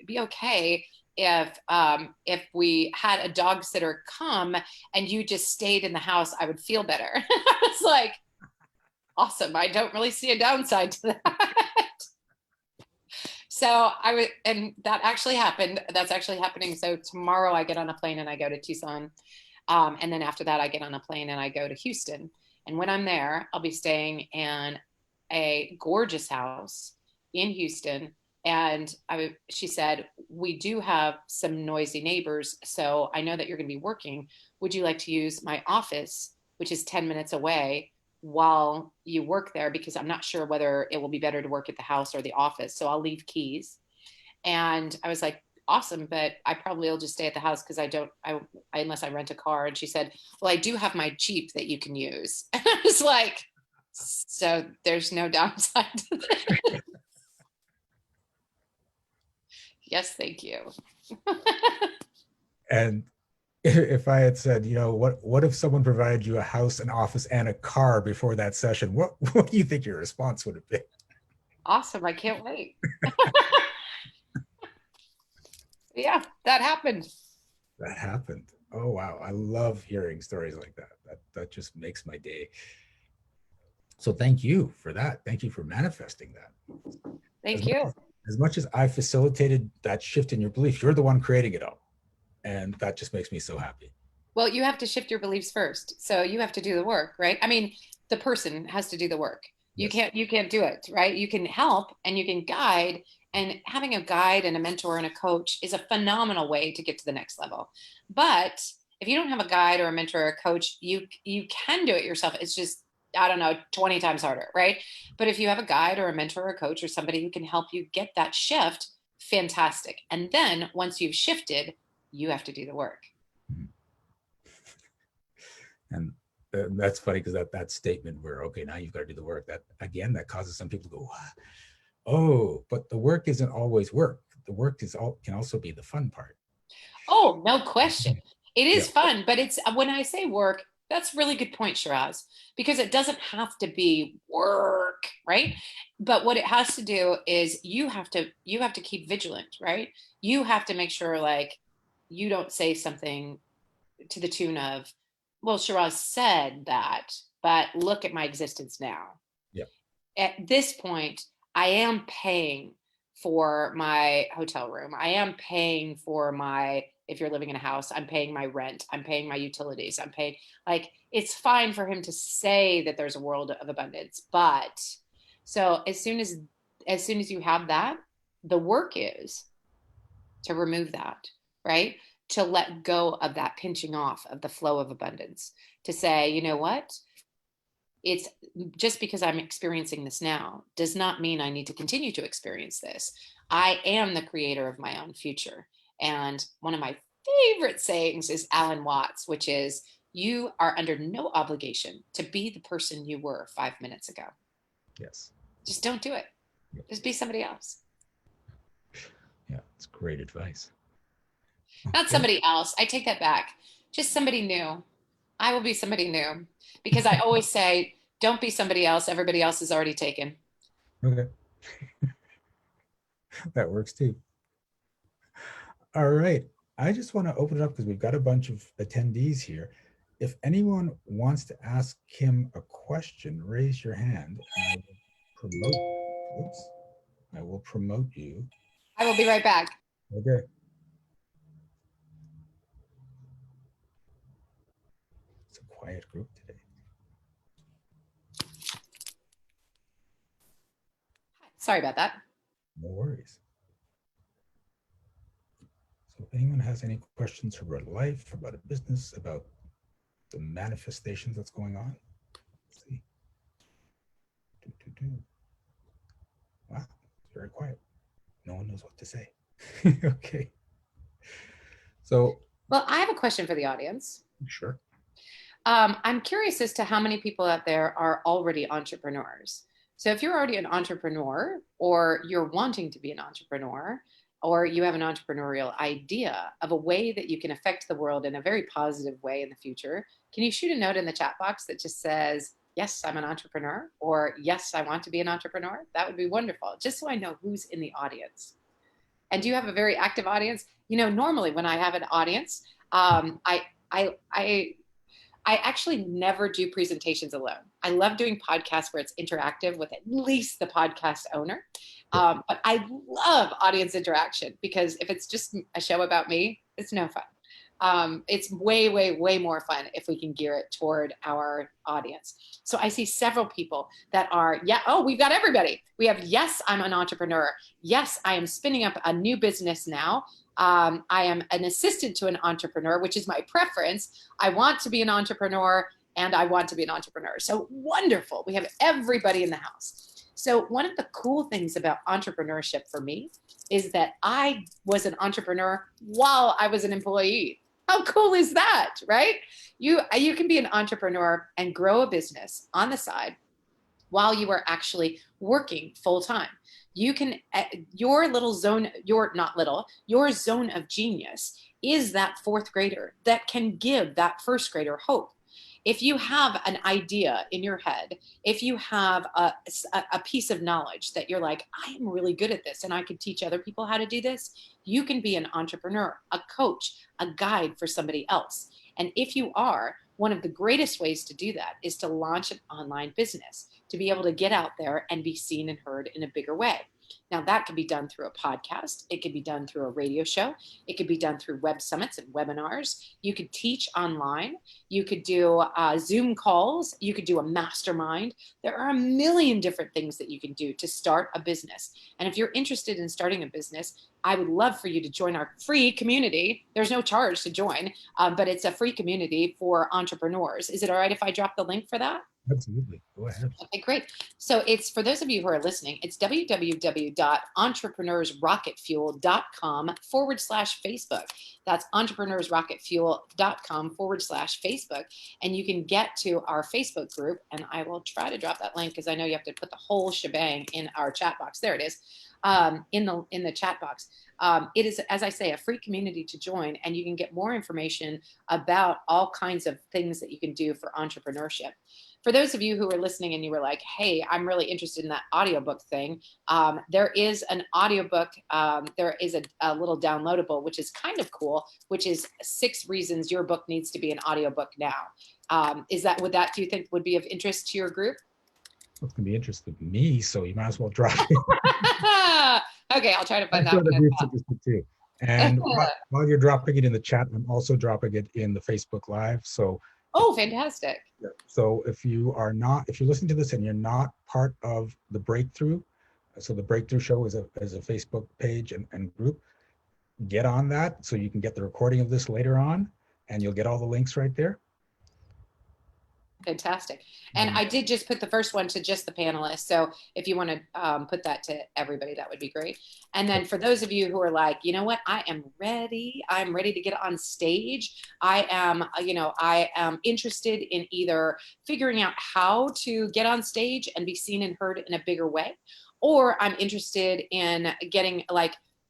be okay if we had a dog sitter come and you just stayed in the house? I would feel better. I was like, awesome. I don't really see a downside to that. So I would, and that actually happened. That's actually happening. So tomorrow I get on a plane and I go to Tucson. And then after that, I get on a plane and I go to Houston. And when I'm there, I'll be staying in a gorgeous house in Houston. And she said, we do have some noisy neighbors. So I know that you're going to be working. Would you like to use my office, which is 10 minutes away, while you work there? Because I'm not sure whether it will be better to work at the house or the office. So I'll leave keys. And I was like, awesome, but I probably will just stay at the house because unless I rent a car. And she said, well, I do have my Jeep that you can use. And I was like, so there's no downside to this. Yes, thank you. And if I had said, what if someone provided you a house, an office, and a car before that session? What do you think your response would have been? Awesome. I can't wait. Yeah, that happened. That happened. Oh wow. I love hearing stories like that. That just makes my day. So thank you for that. Thank you for manifesting that. As Thank much you. as, as much as I facilitated that shift in your belief, you're the one creating it all. And that just makes me so happy. Well, you have to shift your beliefs first. So you have to do the work, right? I mean, the person has to do the work. You Yes. can't do it, right? You can help and you can guide, and having a guide and a mentor and a coach is a phenomenal way to get to the next level. But if you don't have a guide or a mentor or a coach, you can do it yourself. It's just I don't know, 20 times harder, right? But if you have a guide or a mentor or a coach or somebody who can help you get that shift, fantastic. And then once you've shifted, you have to do the work. And that's funny because that statement where, okay, now you've got to do the work, that again, that causes some people to go, oh, but the work isn't always work. The work can also be the fun part. Oh, no question. It Yeah. is fun, but it's when I say work, that's a really good point, Shiraz, because it doesn't have to be work, right? But what it has to do is you have to keep vigilant, right? You have to make sure like you don't say something to the tune of, well, Shiraz said that, but look at my existence now. Yeah. At this point, I am paying for my hotel room. I am paying for my, if you're living in a house, I'm paying my rent. I'm paying my utilities. I'm paying, like, it's fine for him to say that there's a world of abundance. But so as soon as you have that, the work is to remove that, right? To let go of that pinching off of the flow of abundance, to say, you know what? It's just because I'm experiencing this now does not mean I need to continue to experience this. I am the creator of my own future. And one of my favorite sayings is Alan Watts, which is, you are under no obligation to be the person you were 5 minutes ago. Yes. Just don't do it. Just be somebody else. Yeah, it's great advice. Not somebody else. I take that back. Just somebody new. I will be somebody new, because I always say, don't be somebody else. Everybody else is already taken. Okay. That works too. All right. I just want to open it up because we've got a bunch of attendees here. If anyone wants to ask Kim a question, raise your hand and I will promote you. I will be right back. Okay. It's a quiet group today. Sorry about that. No worries. So if anyone has any questions about life, about a business, about the manifestations that's going on, let's see. Wow, it's very quiet. No one knows what to say. Okay. So, Well, I have a question for the audience. sure. I'm curious as to how many people out there are already entrepreneurs. So if you're already an entrepreneur, or you're wanting to be an entrepreneur, or you have an entrepreneurial idea of a way that you can affect the world in a very positive way in the future, can you shoot a note in the chat box that just says, yes, I'm an entrepreneur, or yes, I want to be an entrepreneur? That would be wonderful, just so I know who's in the audience. And do you have a very active audience? Normally when I have an audience, I actually never do presentations alone. I love doing podcasts where it's interactive with at least the podcast owner. But I love audience interaction, because if it's just a show about me, it's no fun. It's way, way, way more fun if we can gear it toward our audience. So I see several people that are, we've got everybody. We have, yes, I'm an entrepreneur. Yes, I am spinning up a new business now. I am an assistant to an entrepreneur, which is my preference. I want to be an entrepreneur, and I want to be an entrepreneur. So wonderful. We have everybody in the house. So one of the cool things about entrepreneurship for me is that I was an entrepreneur while I was an employee. How cool is that, right? You can be an entrepreneur and grow a business on the side while you are actually working full time. You can, your zone of genius is that fourth grader that can give that first grader hope. If you have an idea in your head, if you have a piece of knowledge that you're like, I am really good at this and I could teach other people how to do this, you can be an entrepreneur, a coach, a guide for somebody else. And if you are, one of the greatest ways to do that is to launch an online business, to be able to get out there and be seen and heard in a bigger way. Now, that can be done through a podcast. It could be done through a radio show. It could be done through web summits and webinars. You could teach online. You could do Zoom calls. You could do a mastermind. There are a million different things that you can do to start a business. And if you're interested in starting a business, I would love for you to join our free community. There's no charge to join, but it's a free community for entrepreneurs. Is it all right if I drop the link for that? Absolutely. Go ahead. Okay, great. So it's for those of you who are listening, it's www.entrepreneursrocketfuel.com/Facebook. That's entrepreneursrocketfuel.com/Facebook. And you can get to our Facebook group. And I will try to drop that link because I know you have to put the whole shebang in our chat box. There it is. In the chat box. It is, as I say, a free community to join, and you can get more information about all kinds of things that you can do for entrepreneurship. For those of you who are listening and you were like, hey, I'm really interested in that audiobook thing, there is an audiobook, there is a little downloadable, which is kind of cool, which is 6 reasons your book needs to be an audiobook now. Do you think would be of interest to your group? It's going to be interesting to me, so you might as well drop it. Okay, I'll try to find I'm that sure one. the group's interested too. And while you're dropping it in the chat, I'm also dropping it in the Facebook Live. So, oh, fantastic. so if you're listening to this and you're not part of the Breakthrough, so the Breakthrough Show is a Facebook page and group, get on that so you can get the recording of this later on, and you'll get all the links right there. Fantastic. And I did just put the first one to just the panelists. So if you want to put that to everybody, that would be great. And then for those of you who are like, you know what, I'm ready to get on stage. I am interested in either figuring out how to get on stage and be seen and heard in a bigger way, or I'm interested in getting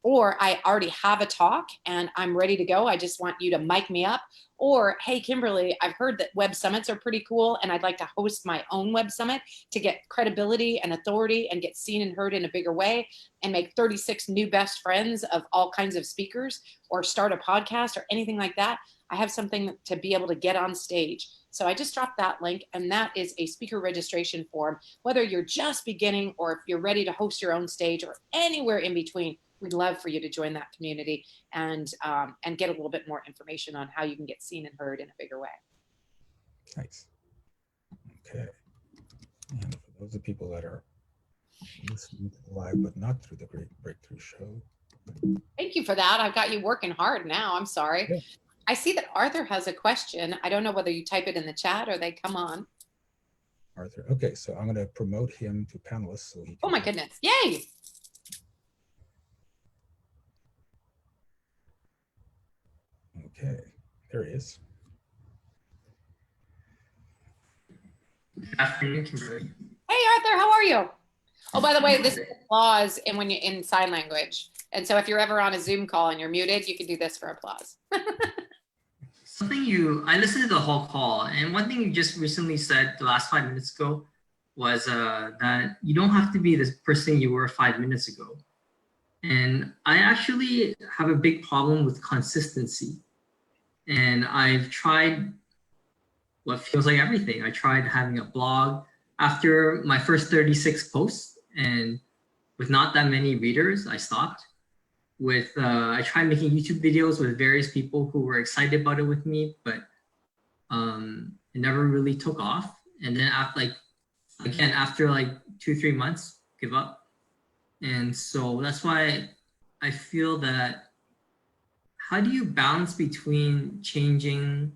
or I already have a talk and I'm ready to go. I just want you to mic me up. Or, hey, Kimberly, I've heard that web summits are pretty cool, and I'd like to host my own web summit to get credibility and authority and get seen and heard in a bigger way and make 36 new best friends of all kinds of speakers, or start a podcast or anything like that. I have something to be able to get on stage. So I just dropped that link, and that is a speaker registration form. Whether you're just beginning or if you're ready to host your own stage or anywhere in between, we'd love for you to join that community and get a little bit more information on how you can get seen and heard in a bigger way. Nice. Okay. And for those of people that are listening to the live but not through the Great Breakthrough Show. Thank you for that. I've got you working hard now. I'm sorry. Yeah. I see that Arthur has a question. I don't know whether you type it in the chat or they come on. Arthur. Okay, so I'm going to promote him to panelist. So he can... Oh my goodness. Yay. Okay, there he is. Good afternoon, Kimberly. Hey, Arthur, how are you? Oh, by the way, this is applause and when you're in sign language. And so if you're ever on a Zoom call and you're muted, you can do this for applause. I listened to the whole call, and one thing you just recently said the last 5 minutes ago was that you don't have to be this person you were 5 minutes ago. And I actually have a big problem with consistency. And I've tried what feels like everything. I tried having a blog after my first 36 posts, and with not that many readers, I stopped. I tried making YouTube videos with various people who were excited about it with me, but it never really took off. And then after like 2-3 months, give up. And so that's why I feel that, how do you balance between changing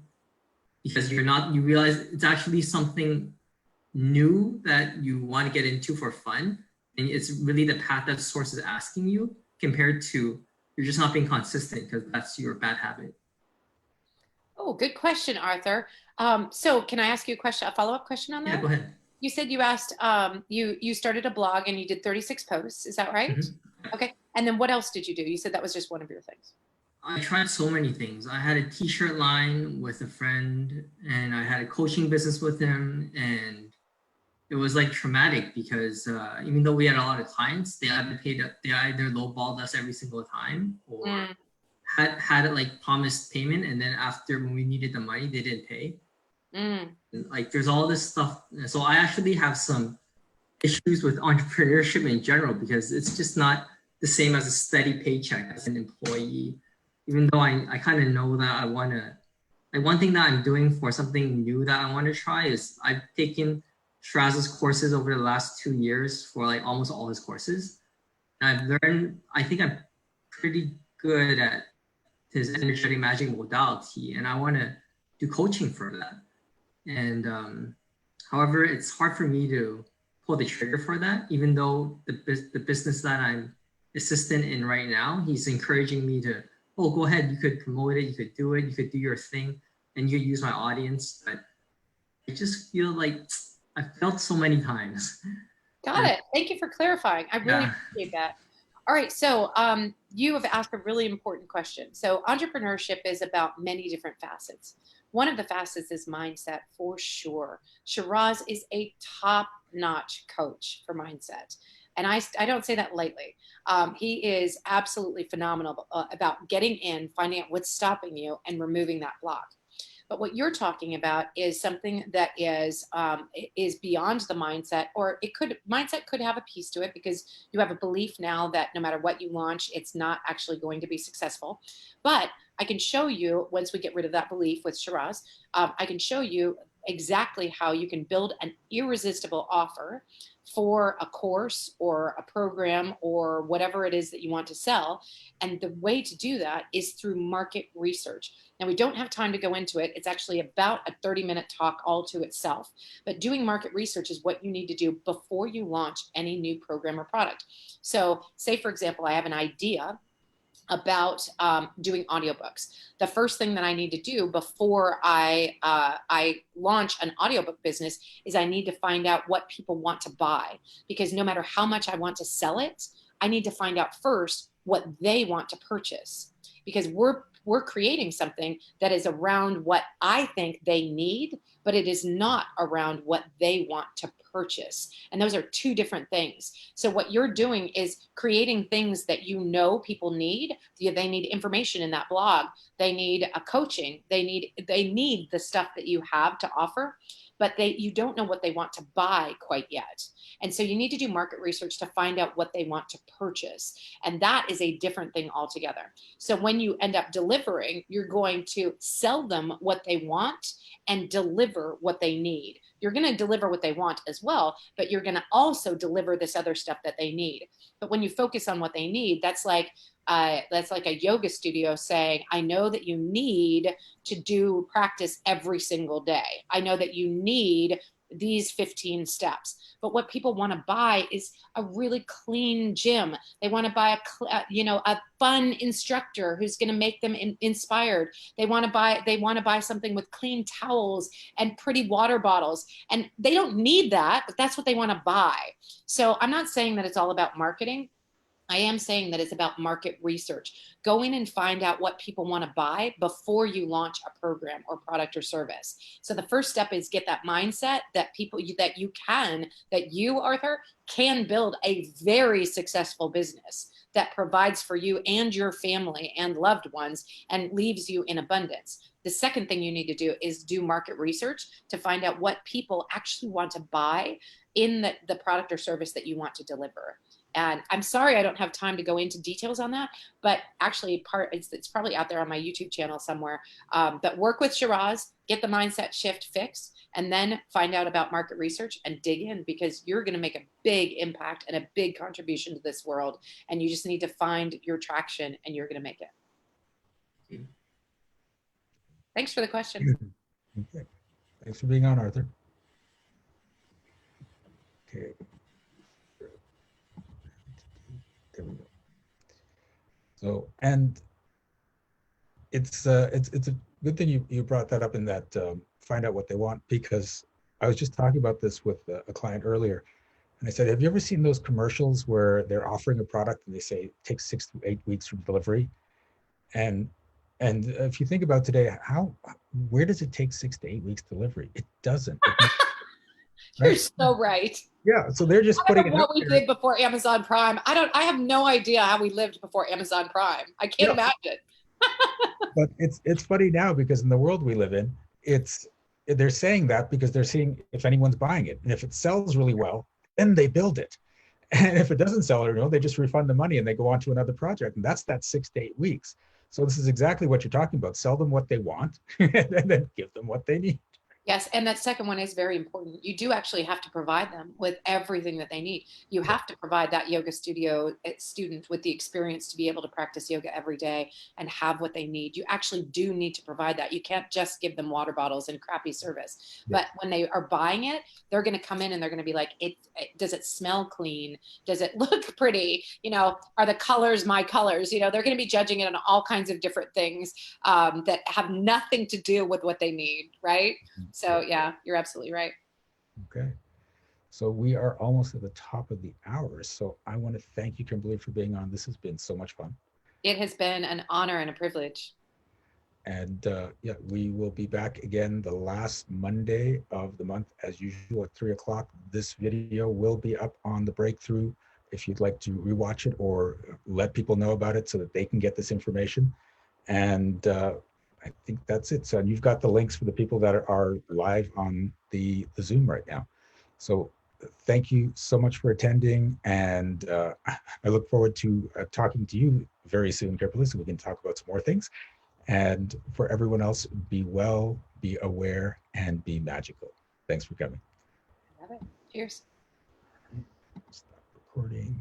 because you realize it's actually something new that you want to get into for fun, and it's really the path that Source is asking you, compared to you're just not being consistent because that's your bad habit? Oh, good question, Arthur. So can I ask you a follow-up question on that? Yeah, go ahead. You said you asked, you started a blog and you did 36 posts. Is that right? Mm-hmm. Okay. And then what else did you do? You said that was just one of your things. I tried so many things. I had a t-shirt line with a friend, and I had a coaching business with him, and it was like traumatic because even though we had a lot of clients, they either lowballed us every single time, or had like promised payment, and then after when we needed the money, they didn't pay. Like there's all this stuff. So I actually have some issues with entrepreneurship in general because it's just not the same as a steady paycheck as an employee. Even though I kind of know that I want to, like one thing that I'm doing for something new that I want to try is I've taken Shiraz's courses over the last 2 years for like almost all his courses. And I've learned, I think I'm pretty good at his energetic magic modality, and I want to do coaching for that. And However, it's hard for me to pull the trigger for that, even though the business that I'm assistant in right now, he's encouraging me to, oh, go ahead, you could promote it, you could do it, you could do your thing, and you use my audience. But I just feel like I felt so many times. Got it. Thank you for clarifying. I really Yeah. appreciate that. All right, so you have asked a really important question. So entrepreneurship is about many different facets. One of the facets is mindset for sure. Shiraz is a top-notch coach for mindset. And I don't say that lightly. He is absolutely phenomenal about getting in, finding out what's stopping you, and removing that block. But what you're talking about is something that is beyond the mindset, or mindset could have a piece to it because you have a belief now that no matter what you launch, it's not actually going to be successful. But I can show you, once we get rid of that belief with Shiraz, I can show you exactly how you can build an irresistible offer for a course or a program or whatever it is that you want to sell. And the way to do that is through market research. Now, we don't have time to go into it. It's actually about a 30-minute talk all to itself. But doing market research is what you need to do before you launch any new program or product. So say, for example, I have an idea about doing audiobooks. The first thing that I need to do before I launch an audiobook business is I need to find out what people want to buy, because no matter how much I want to sell it, I need to find out first what they want to purchase, because we're creating something that is around what I think they need, but it is not around what they want to purchase. And those are two different things. So what you're doing is creating things that you know people need. They need information in that blog. They need a coaching. They need the stuff that you have to offer, but you don't know what they want to buy quite yet. And so you need to do market research to find out what they want to purchase. And that is a different thing altogether. So when you end up delivering, you're going to sell them what they want and deliver what they need. You're going to deliver what they want as well, but you're going to also deliver this other stuff that they need. But when you focus on what they need, that's like a yoga studio saying, I know that you need to do practice every single day. I know that you need these 15 steps. But what people want to buy is a really clean gym. They want to buy a fun instructor who's going to make them inspired. They want to buy something with clean towels and pretty water bottles. And they don't need that, but that's what they want to buy. So I'm not saying that it's all about marketing. I am saying that it's about market research. Go in and find out what people want to buy before you launch a program or product or service. So the first step is get that mindset that you, Arthur, can build a very successful business that provides for you and your family and loved ones and leaves you in abundance. The second thing you need to do is do market research to find out what people actually want to buy in the product or service that you want to deliver. And I'm sorry I don't have time to go into details on that, but actually it's probably out there on my YouTube channel somewhere. But work with Shiraz, get the mindset shift fixed, and then find out about market research and dig in, because you're going to make a big impact and a big contribution to this world. And you just need to find your traction and you're going to make it. Thanks for the question. Okay. Thanks for being on, Arthur. Okay. There we go. So, and it's a good thing you brought that up in that find out what they want, because I was just talking about this with a client earlier, and I said, have you ever seen those commercials where they're offering a product and they say it takes 6 to 8 weeks from delivery? And if you think about today, where does it take 6 to 8 weeks delivery? It doesn't. You're so right. Yeah, so they're just putting it what we did before Amazon Prime. I have no idea how we lived before Amazon Prime. I can't imagine. But it's funny now, because in the world we live in, they're saying that because they're seeing if anyone's buying it. And if it sells really well, then they build it. And if it doesn't sell, they just refund the money and they go on to another project. And that's that 6 to 8 weeks. So this is exactly what you're talking about. Sell them what they want and then give them what they need. Yes, and that second one is very important. You do actually have to provide them with everything that they need. You Yeah. have to provide that yoga studio student with the experience to be able to practice yoga every day and have what they need. You actually do need to provide that. You can't just give them water bottles and crappy service. Yeah. But when they are buying it, they're going to come in and they're going to be like, does it smell clean? Does it look pretty? Are the colors my colors? They're going to be judging it on all kinds of different things that have nothing to do with what they need, right? So Yeah. yeah, you're absolutely right. Okay. So we are almost at the top of the hour. So I want to thank you, Kimberly, for being on. This has been so much fun. It has been an honor and a privilege. And yeah, we will be back again the last Monday of the month, as usual, at 3 o'clock. This video will be up on the Breakthrough if you'd like to rewatch it or let people know about it so that they can get this information. And I think that's it. So you've got the links for the people that are live on the Zoom right now. So thank you so much for attending. And I look forward to talking to you very soon, Kimberly, so we can talk about some more things. And for everyone else, be well, be aware, and be magical. Thanks for coming. Love it. Cheers. Stop recording.